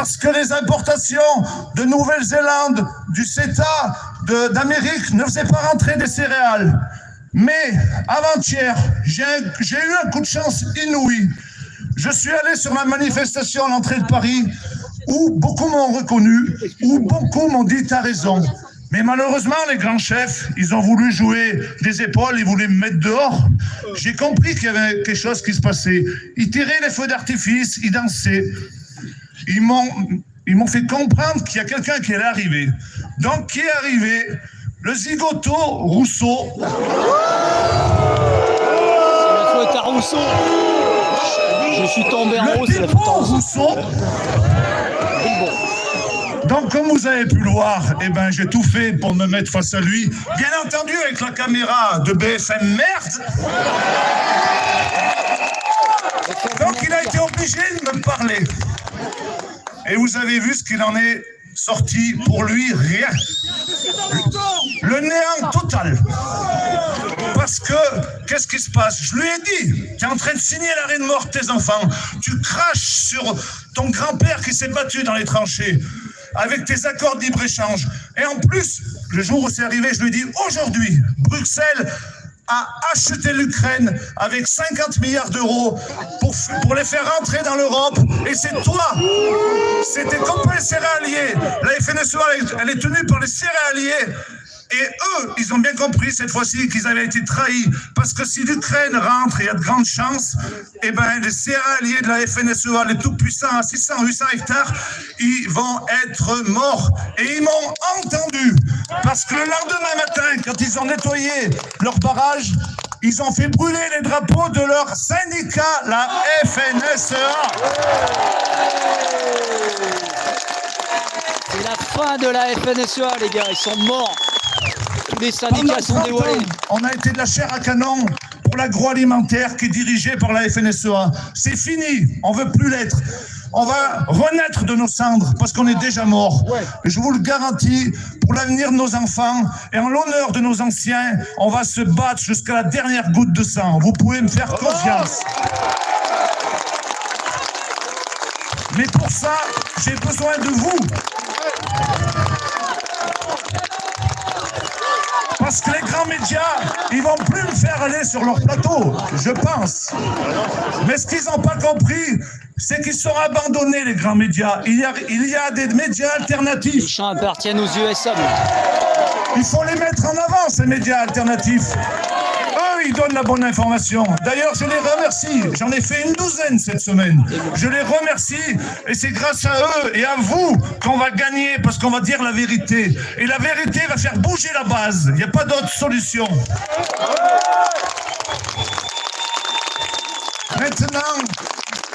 parce que les importations de Nouvelle-Zélande, du CETA, d'Amérique ne faisaient pas rentrer des céréales. Mais avant-hier, j'ai eu un coup de chance inouï. Je suis allé sur la manifestation à l'entrée de Paris où beaucoup m'ont reconnu, où beaucoup m'ont dit « t'as raison ». Mais malheureusement, les grands chefs, ils ont voulu jouer des épaules, ils voulaient me mettre dehors. J'ai compris qu'il y avait quelque chose qui se passait. Ils tiraient les feux d'artifice, ils dansaient. Ils m'ont fait comprendre qu'il y a quelqu'un qui allait arriver. Donc, qui est arrivé? Le zigoto Rousseau. C'est la faute à Rousseau. Je suis tombé en haut, c'est la faute à Rousseau. Donc, comme vous avez pu le voir, j'ai tout fait pour me mettre face à lui. Bien entendu, avec la caméra de BFM Merde. Donc, il a été obligé de me parler. Et vous avez vu ce qu'il en est sorti. Pour lui, rien. Le néant total. Parce que, qu'est-ce qui se passe? Je lui ai dit, tu es en train de signer l'arrêt de mort de tes enfants. Tu craches sur ton grand-père qui s'est battu dans les tranchées. Avec tes accords de libre-échange. Et en plus, le jour où c'est arrivé, je lui ai dit, aujourd'hui, Bruxelles a acheté l'Ukraine avec 50 milliards d'euros pour les faire rentrer dans l'Europe. Et c'est toi, c'était comme les céréaliers. La FNSEA, elle est tenue par les céréaliers. Et eux, ils ont bien compris cette fois-ci qu'ils avaient été trahis. Parce que si l'Ukraine rentre, il y a de grandes chances, les céréaliers de la FNSEA, les tout-puissants à 600-800 hectares, ils vont être morts. Et ils m'ont entendu. Parce que le lendemain matin, quand ils ont nettoyé leur barrage, ils ont fait brûler les drapeaux de leur syndicat, la FNSEA. C'est la fin de la FNSEA, les gars, ils sont morts. Tous les syndicats sont dévoilés. On a été de la chair à canon pour l'agroalimentaire qui est dirigé par la FNSEA. C'est fini, on ne veut plus l'être. On va renaître de nos cendres parce qu'on est déjà mort. Je vous le garantis, pour l'avenir de nos enfants et en l'honneur de nos anciens, on va se battre jusqu'à la dernière goutte de sang. Vous pouvez me faire confiance. Mais pour ça, j'ai besoin de vous. Parce que les grands médias, ils vont plus me faire aller sur leur plateau, je pense. Mais ce qu'ils n'ont pas compris, c'est qu'ils sont abandonnés, les grands médias. Il y a des médias alternatifs. Les champs appartiennent aux USA. Il faut les mettre en avant, ces médias alternatifs. Eux, ils donnent la bonne information. D'ailleurs, je les remercie. J'en ai fait une douzaine cette semaine. Je les remercie. Et c'est grâce à eux et à vous qu'on va gagner parce qu'on va dire la vérité. Et la vérité va faire bouger la base. Il n'y a pas d'autre solution. Maintenant,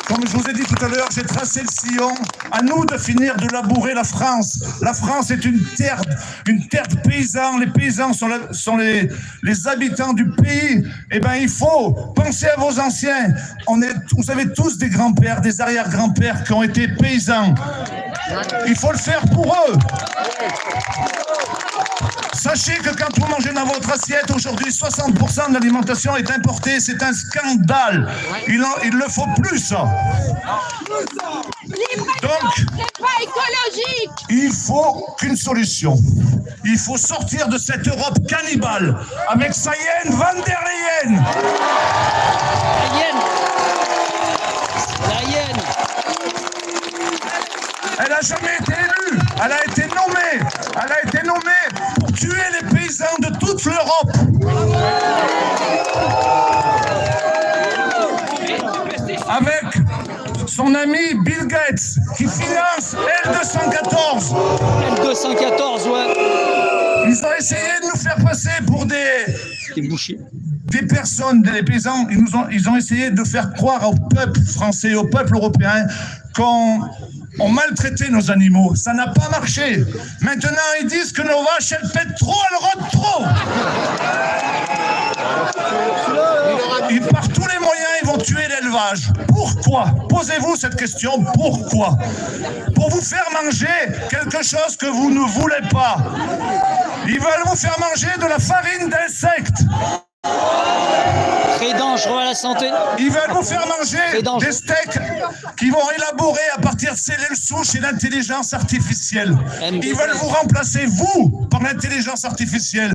comme je vous ai dit tout à l'heure, j'ai tracé le sillon. À nous de finir de labourer la France. La France est une terre de paysans. Les paysans sont les habitants du pays. Il faut penser à vos anciens. Vous avez tous des grands-pères, des arrière-grands-pères qui ont été paysans. Il faut le faire pour eux. Sachez que quand vous mangez dans votre assiette, aujourd'hui, 60% de l'alimentation est importée. C'est un scandale. Il ne faut plus, ça. Donc, c'est pas écologique. Il faut qu'une solution. Il faut sortir de cette Europe cannibale avec Sayenne van der Leyen. La hyène. Elle n'a jamais été élue. Elle a été nommée. Elle a été nommée pour tuer les paysans de toute l'Europe. Avec son ami Bill Gates qui finance L214. L214, ouais. Ils ont essayé de nous faire passer pour des bouchers. Des personnes, des paysans. Ils ont essayé de faire croire au peuple français, au peuple européen qu'on maltraitait nos animaux. Ça n'a pas marché. Maintenant, ils disent que nos vaches, elles pètent trop, elles rôdent trop. Et par tous les moyens, ils vont tuer l'élevage. Pourquoi? Posez-vous cette question. Pourquoi? Pour vous faire manger quelque chose que vous ne voulez pas. Ils veulent vous faire manger de la farine d'insectes. Très dangereux à la santé. Ils veulent vous faire manger C'est dangereux. des steaks qui vont élaborer à partir de cellules souches et d'intelligence artificielle. Ils veulent vous remplacer, vous, par l'intelligence artificielle.